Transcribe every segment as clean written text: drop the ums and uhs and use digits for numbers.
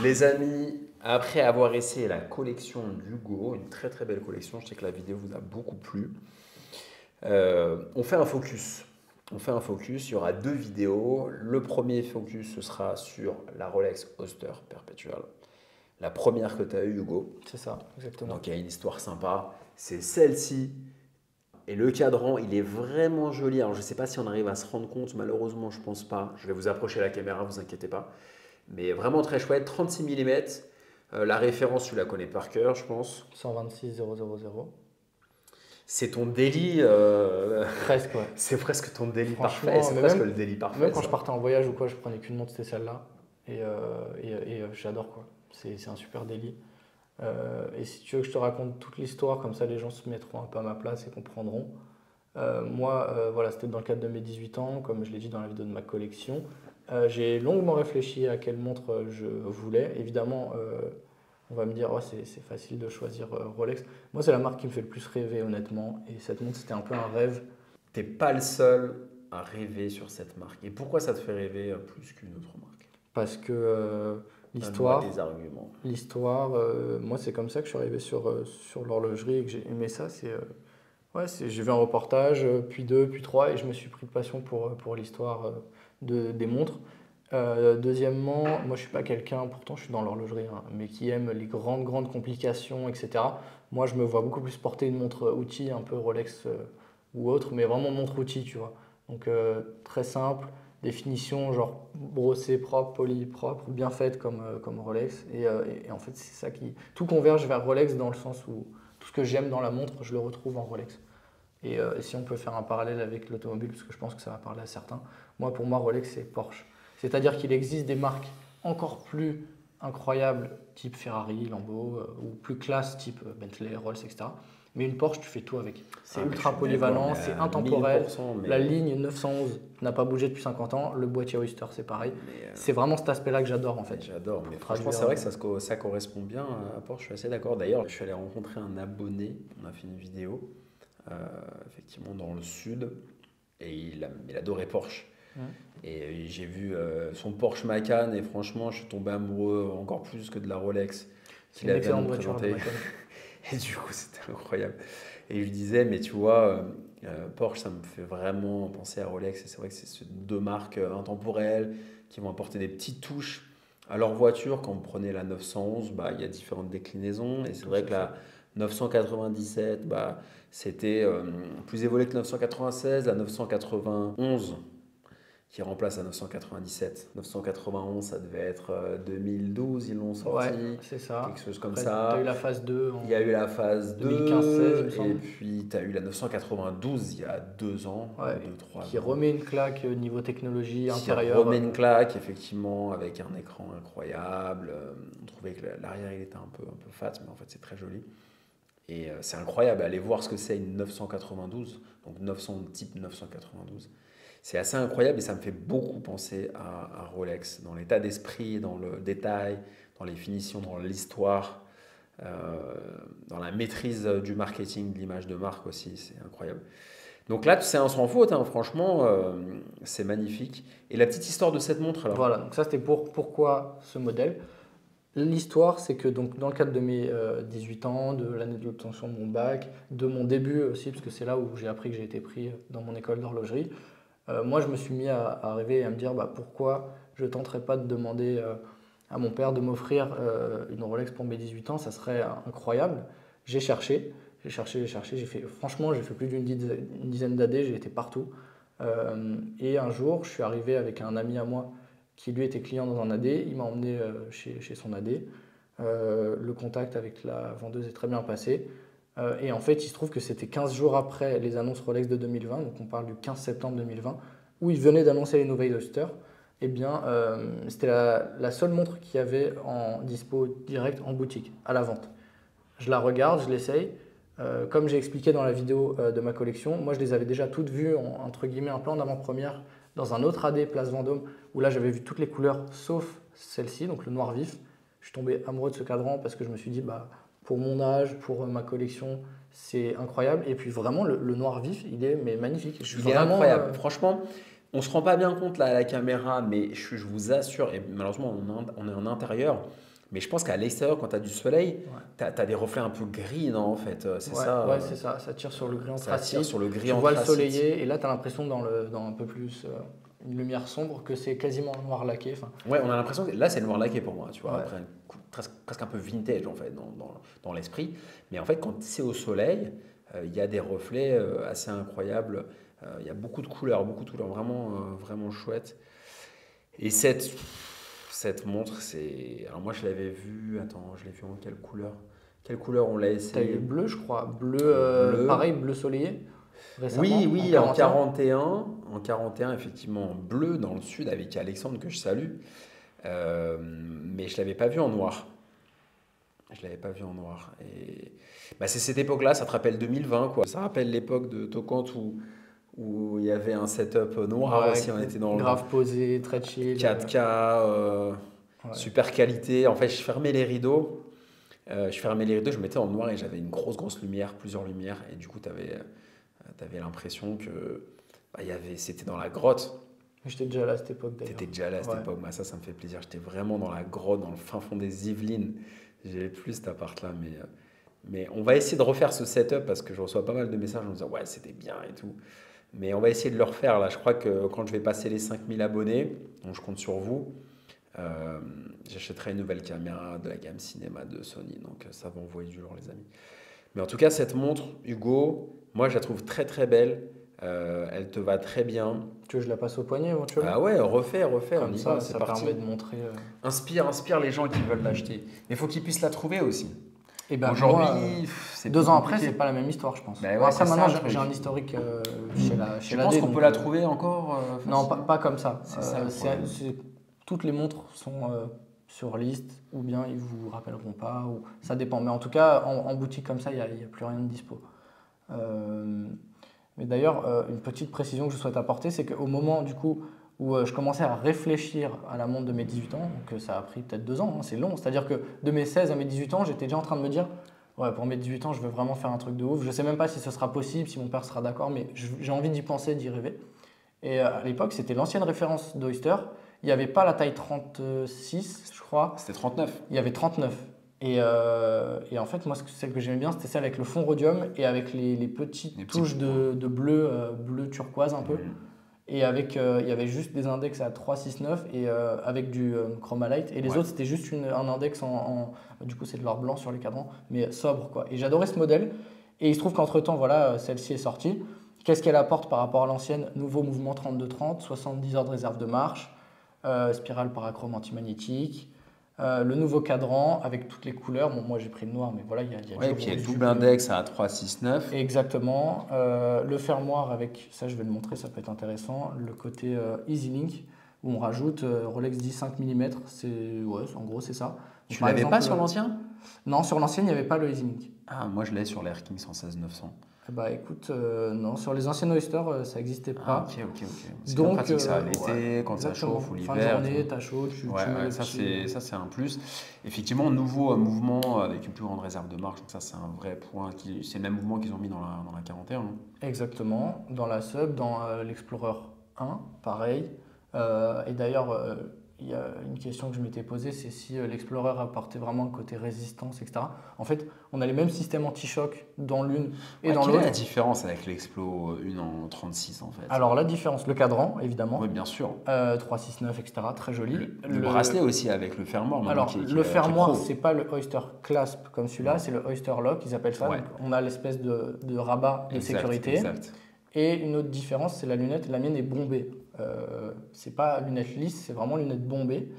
Les amis, après avoir essayé la collection d'Hugo, une très très belle collection, je sais que la vidéo vous a beaucoup plu, on fait un focus. On fait un focus, il y aura deux vidéos. Le premier focus, ce sera sur la Rolex Oyster Perpetual. La première que tu as eue, Hugo. C'est ça, exactement. Donc il y a une histoire sympa. C'est celle-ci. Et le cadran, il est vraiment joli. Alors je ne sais pas si on arrive à se rendre compte, malheureusement je ne pense pas. Je vais vous approcher la caméra, vous inquiétez pas. Mais vraiment très chouette, 36 mm. La référence, tu la connais par cœur, je pense. 126 000. C'est ton délit, Presque, ouais. c'est presque ton délit parfait. Franchement, C'est mais presque même, le délit parfait, même quand je ça. partais en voyage ou quoi, je prenais qu'une montre, c'était celle-là. J'adore quoi. C'est un super délit. Et si tu veux que je te raconte toute l'histoire, comme ça les gens se mettront un peu à ma place et comprendront. Voilà, c'était dans le cadre de mes 18 ans, comme je l'ai dit dans la vidéo de ma collection. J'ai longuement réfléchi à quelle montre je voulais. Évidemment, on va me dire, ouais, c'est facile de choisir Rolex. Moi, c'est la marque qui me fait le plus rêver, honnêtement. Et cette montre, c'était un peu un rêve. T'es pas le seul à rêver sur cette marque. Et pourquoi ça te fait rêver plus qu'une autre marque? Parce que Donne-moi l'histoire, des arguments. moi, c'est comme ça que je suis arrivé sur l'horlogerie et que j'ai aimé ça. J'ai vu un reportage, puis deux, puis trois, et je me suis pris de passion pour l'histoire des montres. Deuxièmement, moi je suis pas quelqu'un, pourtant je suis dans l'horlogerie, hein, mais qui aime les grandes complications, etc. Moi je me vois beaucoup plus porter une montre outil, un peu Rolex ou autre, mais vraiment montre outil, tu vois. Donc très simple, définition genre brossée, propre, polie, propre, bien faite comme Rolex. Et en fait c'est ça qui... Tout converge vers Rolex dans le sens où tout ce que j'aime dans la montre, je le retrouve en Rolex. Et si on peut faire un parallèle avec l'automobile, parce que je pense que ça va parler à certains, pour moi, Rolex, c'est Porsche. C'est-à-dire qu'il existe des marques encore plus incroyables, type Ferrari, Lambo, ou plus classe, type Bentley, Rolls, etc. Mais une Porsche, tu fais tout avec. C'est Ah, mais je ultra suis d'accord, polyvalent, mais c'est à intemporel. 1000%, La ligne 911 n'a pas bougé depuis 50 ans. Le boîtier Oyster, c'est pareil. C'est vraiment cet aspect-là que j'adore, en mais fait. j'adore. Mais Pour franchement, traduire. c'est vrai que ça correspond bien à Porsche, je suis assez d'accord. D'ailleurs, je suis allé rencontrer un abonné, on a fait une vidéo, euh, effectivement dans le sud, et il adorait Porsche. Et j'ai vu son Porsche Macan, et franchement, je suis tombé amoureux encore plus que de la Rolex C'est qu'il une avait à excellente nous voiture, la présenter. Macan. Et du coup, c'était incroyable. Et je lui disais, mais tu vois, Porsche, ça me fait vraiment penser à Rolex. Et c'est vrai que c'est ces deux marques intemporelles qui vont apporter des petites touches à leur voiture. Quand vous prenez la 911, bah, il y a différentes déclinaisons. Et c'est Tout vrai à que fait. la 997, bah, c'était plus évolué que 996. La 991 qui remplace la 997. 991, ça devait être 2012, ils l'ont Ouais, sorti, c'est ça. quelque chose comme Après, tu as eu ça. la phase 2 Il y a en eu la phase 2015-16, il me 2 et semble. puis tu as eu la 992 il y a 2 ans ou Ouais, deux trois qui ans, remet une claque niveau technologie qui intérieure. remet une claque, effectivement, avec un écran incroyable. On trouvait que l'arrière il était un peu fat, mais en fait c'est très joli. Et c'est incroyable, allez voir ce que c'est une 992, donc 900 type 992. C'est assez incroyable et ça me fait beaucoup penser à Rolex, dans l'état d'esprit, dans le détail, dans les finitions, dans l'histoire, dans la maîtrise du marketing, de l'image de marque aussi, c'est incroyable. Donc là, c'est un sans faute, hein, franchement, c'est magnifique. Et la petite histoire de cette montre alors? Voilà, donc ça c'était pourquoi ce modèle. L'histoire, c'est que donc, dans le cadre de mes 18 ans, de l'année de l'obtention de mon bac, de mon début aussi, parce que c'est là où j'ai appris que j'ai été pris dans mon école d'horlogerie, moi je me suis mis à rêver et à me dire pourquoi je ne tenterais pas de demander à mon père de m'offrir une Rolex pour mes 18 ans, ça serait incroyable. J'ai cherché, franchement, j'ai fait plus une dizaine d'années, j'ai été partout. Et un jour, je suis arrivé avec un ami à moi qui lui était client dans un AD, il m'a emmené chez son AD. Le contact avec la vendeuse est très bien passé. Et en fait, il se trouve que c'était 15 jours après les annonces Rolex de 2020, donc on parle du 15 septembre 2020, où ils venaient d'annoncer les nouvelles Oyster. Eh bien, c'était la seule montre qu'il y avait en dispo direct en boutique, à la vente. Je la regarde, je l'essaye. Comme j'ai expliqué dans la vidéo de ma collection, moi je les avais déjà toutes vues entre guillemets un peu en avant-première dans un autre AD Place Vendôme où là j'avais vu toutes les couleurs sauf celle-ci, donc le noir vif. Je suis tombé amoureux de ce cadran parce que je me suis dit pour mon âge, pour ma collection, c'est incroyable. Et puis vraiment le noir vif, il est magnifique. Je suis Il est vraiment incroyable. Franchement, On se rend pas bien compte là à la caméra, mais je vous assure, et malheureusement on est en intérieur, mais je pense qu'à l'extérieur, quand tu as du soleil, Ouais. tu as des reflets un peu gris, non, en fait, c'est Ouais, ça, ouais, c'est ça. Ça tire sur le gris ça attire anthracite. sur le gris Tu vois le anthracite. soleillé et là, tu as l'impression dans un peu plus une lumière sombre que c'est quasiment noir laqué. Enfin, Ouais, on a l'impression que là c'est le noir laqué pour moi, tu vois, ouais. après presque un peu vintage en fait dans l'esprit, mais en fait quand c'est au soleil, il y a des reflets assez incroyables, il y a beaucoup de couleurs vraiment, vraiment chouettes. Et cette montre, c'est. Alors moi, je l'avais vue. Attends, je l'ai vue en quelle couleur? Quelle couleur on l'a T'as eu essayé? bleu, je crois. Bleu, Bleu. pareil, bleu soleillé, Oui, récemment, en oui, 41. en 41, effectivement, en bleu dans le sud avec Alexandre que je salue. Mais je l'avais pas vu en noir. Je l'avais pas vu en noir. Et bah, c'est cette époque-là, ça te rappelle 2020, quoi. Ça rappelle l'époque de Tocante où il y avait un setup noir Ouais, aussi. On était dans grave posé, très chill. 4K, Ouais. super qualité. En fait, je fermais les rideaux. Je mettais en noir et j'avais une grosse lumière, plusieurs lumières. Et du coup, tu avais, l'impression que c'était dans la grotte. J'étais déjà là à cette époque Tu étais d'ailleurs. déjà là à cette Ouais. époque. Bah, ça me fait plaisir. J'étais vraiment dans la grotte, dans le fin fond des Yvelines. J'avais plus cet appart-là. Mais on va essayer de refaire ce setup parce que je reçois pas mal de messages en me disant ouais, c'était bien et tout. Mais on va essayer de le refaire là. Je crois que quand je vais passer les 5000 abonnés, donc je compte sur vous, euh, j'achèterai une nouvelle caméra de la gamme cinéma de Sony. Donc ça va envoyer du lourd, les amis. Mais en tout cas, cette montre, Hugo, moi je la trouve très très belle. Elle te va très bien. Tu veux que je la passe au poignet éventuellement? Ah ouais, refais, on Comme y va, ça, c'est ça parti. permet de montrer. Inspire les gens qui veulent l'acheter. Mais il faut qu'ils puissent la trouver aussi. Et ben Aujourd'hui, moi, c'est plus 2 ans après, compliqué. c'est pas la même histoire, je pense. Ben Bon, ouais, après, c'est maintenant, ça le j'ai un truc. historique chez Tu la penses D, qu'on peut donc la trouver encore non, facilement? pas comme ça. C'est ça le problème. Toutes les montres sont sur liste, ou bien ils vous rappelleront pas, ou ça dépend. Mais en tout cas, en boutique comme ça, il y a plus rien de dispo. Euh, mais d'ailleurs, une petite précision que je souhaite apporter, c'est qu'au moment du coup où je commençais à réfléchir à la montre de mes 18 ans, donc ça a pris peut-être 2 ans, hein, c'est long, c'est-à-dire que de mes 16 à mes 18 ans, j'étais déjà en train de me dire, ouais, pour mes 18 ans, je veux vraiment faire un truc de ouf. Je sais même pas si ce sera possible, si mon père sera d'accord, mais j'ai envie d'y penser, d'y rêver. Et à l'époque, c'était l'ancienne référence d'Oyster. Il n'y avait pas la taille 36, je crois. C'était 39. Il y avait 39. Et en fait, moi, celle que j'aimais bien, c'était celle avec le fond rhodium et avec les petites Les petits touches points. de bleu, bleu turquoise un peu. Mhm. Et il y avait juste des index à 3, 6, 9 et avec du Chromalight. Et les Ouais. autres, c'était juste un index du coup, c'est de l'or blanc sur les cadrans, mais sobre, quoi. Et j'adorais ce modèle. Et il se trouve qu'entre-temps, voilà, celle-ci est sortie. Qu'est-ce qu'elle apporte par rapport à l'ancienne? Nouveau mouvement 32-30, 70 heures de réserve de marche, spirale parachrome antimagnétique, le nouveau cadran avec toutes les couleurs. Bon, moi j'ai pris le noir, mais voilà, il y a Ouais, du et puis il y a rouge, du double bleu. index à 3,69. Exactement. Le fermoir avec, ça je vais le montrer, ça peut être intéressant. Le côté EasyLink, où on rajoute Rolex dit 5 mm. Ouais, en gros, c'est ça. Donc, Tu par l'avais pas exemple, sur l'ancien? non, sur l'ancienne, il n'y avait pas le EasyLink. Ah, moi je l'ai sur l'Air King 16900. Eh bah écoute, non, sur les anciennes Oyster, ça n'existait Ah, pas. ok. C'est bien Donc, pratique ça, ouais, l'été, quand ça exactement. chauffe ou Fin de l'hiver. journée, t'as chaud, Ouais, tu mets ouais, le petit. ça c'est un plus. Effectivement, nouveau mouvement avec une plus grande réserve de marche, donc ça c'est un vrai point. C'est le même mouvement qu'ils ont mis dans la 41. Hein. Exactement. Dans la sub, dans l'Explorer 1, pareil. Et d'ailleurs, il y a une question que je m'étais posée, c'est si l'Explorer apportait vraiment le côté résistance, etc. En fait, on a les mêmes systèmes anti-choc dans l'une et Ouais, dans quelle est la l'autre. différence avec l'Explo 1 en 36 en fait? Alors la différence, le cadran, Oui, évidemment, bien sûr. 369, etc. Très joli. Le bracelet aussi avec le fermoir maintenant Alors, qui le est fermoir, pro. c'est pas le Oyster Clasp comme celui-là, Non. c'est le Oyster Lock, ils appellent ça. Ouais. Donc, on a l'espèce de rabat de sécurité. Exact. Et une autre différence, c'est la lunette. La mienne est bombée. C'est pas lunette lisse, c'est vraiment lunette bombée.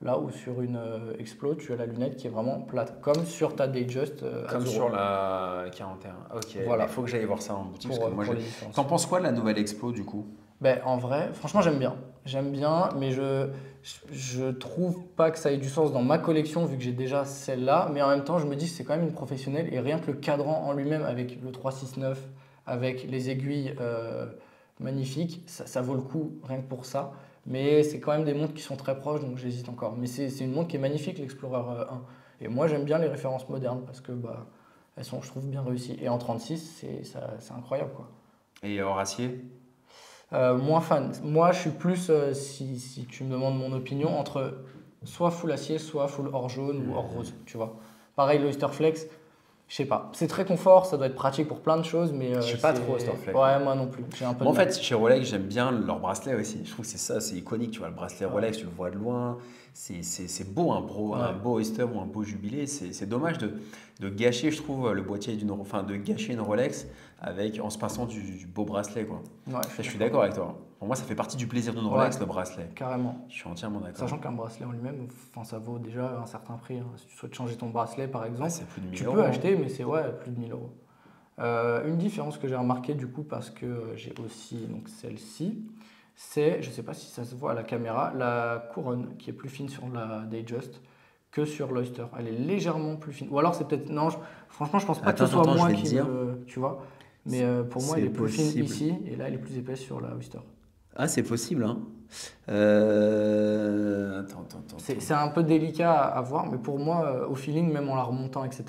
Là où sur une Explo, tu as la lunette qui est vraiment plate, comme sur ta Datejust Comme Azuro. sur la 41. Ok, Voilà. il faut que j'aille voir ça en boutique. Pour, Parce que moi, pour les différences. T'en penses quoi de la nouvelle Explo du coup? Ben, en vrai, franchement, j'aime bien. J'aime bien, mais je trouve pas que ça ait du sens dans ma collection vu que j'ai déjà celle-là. Mais en même temps, je me dis que c'est quand même une professionnelle et rien que le cadran en lui-même avec le 369, avec les aiguilles magnifiques, ça vaut le coup rien que pour ça. Mais c'est quand même des montres qui sont très proches, donc j'hésite encore. Mais c'est une montre qui est magnifique, l'Explorer 1. Et moi, j'aime bien les références modernes parce que bah, elles sont, je trouve, bien réussies. Et en 36, c'est incroyable, quoi. Et hors acier? Moins fan. Moi, je suis plus, si tu me demandes mon opinion, entre soit full acier, soit full or jaune ou or rose, tu vois. Pareil, l'Oyster Flex, je sais pas. C'est très confort, ça doit être pratique pour plein de choses, mais Je suis pas trop Oyster Flex. Ouais, moi non plus. J'ai un peu Moi, de en mal. fait, chez Rolex, j'aime bien leur bracelet aussi. Je trouve que c'est ça, c'est iconique. Tu vois, le bracelet Ouais. Rolex, tu le vois de loin. C'est beau, un Ouais. beau Oyster ou un beau Jubilé. C'est dommage de gâcher, je trouve, le boîtier enfin, de gâcher une Rolex en se passant du beau bracelet, quoi. Ouais, Ça, je suis d'accord avec toi. Pour moi, ça fait partie du plaisir d'une Rolex, Ouais, le bracelet. carrément. Je suis entièrement d'accord. Sachant qu'un bracelet en lui-même, enfin, ça vaut déjà un certain prix, hein. Si tu souhaites changer ton bracelet, par Ah, exemple, c'est plus de 1000 tu euros, peux hein. acheter, mais c'est ouais, plus de 1000 euros. Une différence que j'ai remarquée du coup, parce que j'ai aussi donc celle-ci, c'est, je ne sais pas si ça se voit à la caméra, la couronne qui est plus fine sur la Datejust que sur l'Oyster. Elle est légèrement plus fine. Ou alors c'est peut-être. Non, franchement, je pense pas que ce Attends, soit attends, je moi vais te qui dire. me. Tu vois. Mais pour moi, elle C'est est plus fine possible. ici, et là, elle est plus épaisse sur la Oyster. Ah, c'est possible, hein. Attends. C'est un peu délicat à voir, mais pour moi, au feeling, même en la remontant, etc.,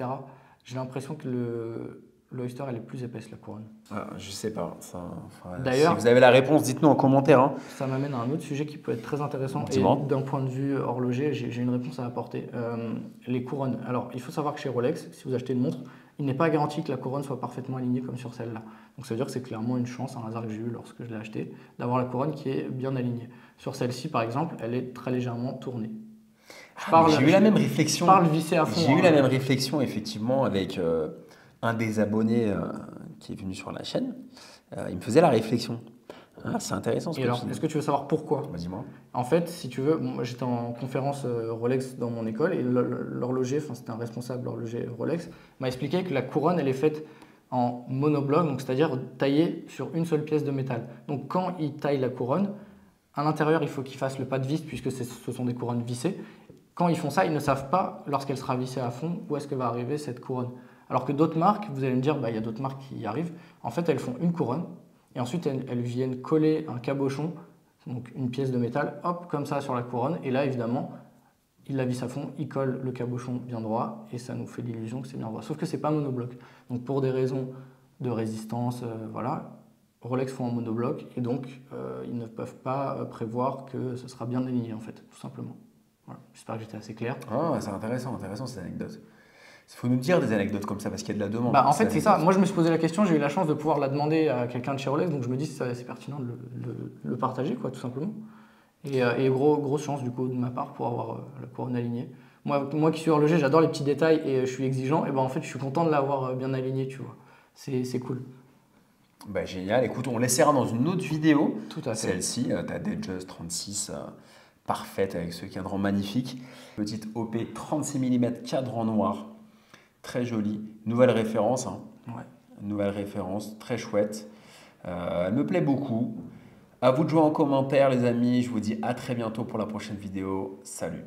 j'ai l'impression que l'Oyster, elle est plus épaisse, la couronne. Ah, je sais pas. Ça, enfin, si D'ailleurs, vous avez la réponse, dites-nous en commentaire, hein. ça m'amène à un autre sujet qui peut être très intéressant et Dis-moi. d'un point de vue horloger, j'ai une réponse à apporter. Les couronnes. Alors, il faut savoir que chez Rolex, si vous achetez une montre, il n'est pas garanti que la couronne soit parfaitement alignée comme sur celle-là. Donc, ça veut dire que c'est clairement une chance, un hasard que j'ai eu lorsque je l'ai acheté, d'avoir la couronne qui est bien alignée. Sur celle-ci, par exemple, elle est très légèrement tournée. J'ai eu la même réflexion. Je parle vissé à fond. J'ai eu Hein. la même réflexion, effectivement, avec un des abonnés qui est venu sur la chaîne. Il me faisait la réflexion. Ah, c'est intéressant ce Et que alors, tu dis. est-ce que tu veux savoir pourquoi? Bah, dis-moi. En fait, si tu veux, moi j'étais en conférence Rolex dans mon école et l'horloger, enfin c'était un responsable horloger Rolex, m'a expliqué que la couronne elle est faite en monobloc, donc c'est-à-dire taillée sur une seule pièce de métal. Donc quand il taille la couronne, à l'intérieur il faut qu'il fasse le pas de vis puisque ce sont des couronnes vissées. Quand ils font ça, ils ne savent pas lorsqu'elle sera vissée à fond où est-ce que va arriver cette couronne. Alors que d'autres marques, vous allez me dire, bah, il y a d'autres marques qui y arrivent, en fait elles font une couronne et ensuite elles viennent coller un cabochon, donc une pièce de métal, hop, comme ça sur la couronne. Et là, évidemment, il la visse à fond, il colle le cabochon bien droit et ça nous fait l'illusion que c'est bien droit. Sauf que c'est pas monobloc. Donc pour des raisons de résistance, voilà, Rolex font en monobloc et donc ils ne peuvent pas prévoir que ce sera bien aligné en fait, tout simplement. Voilà. J'espère que j'étais assez clair. Ah, c'est intéressant ces anecdotes. Il faut nous dire des anecdotes comme ça parce qu'il y a de la demande. Bah, en fait, c'est ça. Moi, je me suis posé la question, j'ai eu la chance de pouvoir la demander à quelqu'un de chez Rolex, donc je me dis que c'est pertinent de le partager, quoi, tout simplement. Et grosse chance, du coup, de ma part pour avoir la couronne alignée. Moi qui suis horloger, j'adore les petits détails et je suis exigeant, et ben en fait, je suis content de l'avoir bien alignée, tu vois. C'est cool. Bah, génial. Écoute, on l'essaiera dans une autre vidéo. Tout à fait. Celle-ci, ta Datejust 36, parfaite avec ce cadran magnifique. Petite OP 36 mm cadran noir. Très jolie. Nouvelle référence. Hein. Ouais. Nouvelle référence. Très chouette. Elle me plaît beaucoup. À vous de jouer en commentaire, les amis. Je vous dis à très bientôt pour la prochaine vidéo. Salut.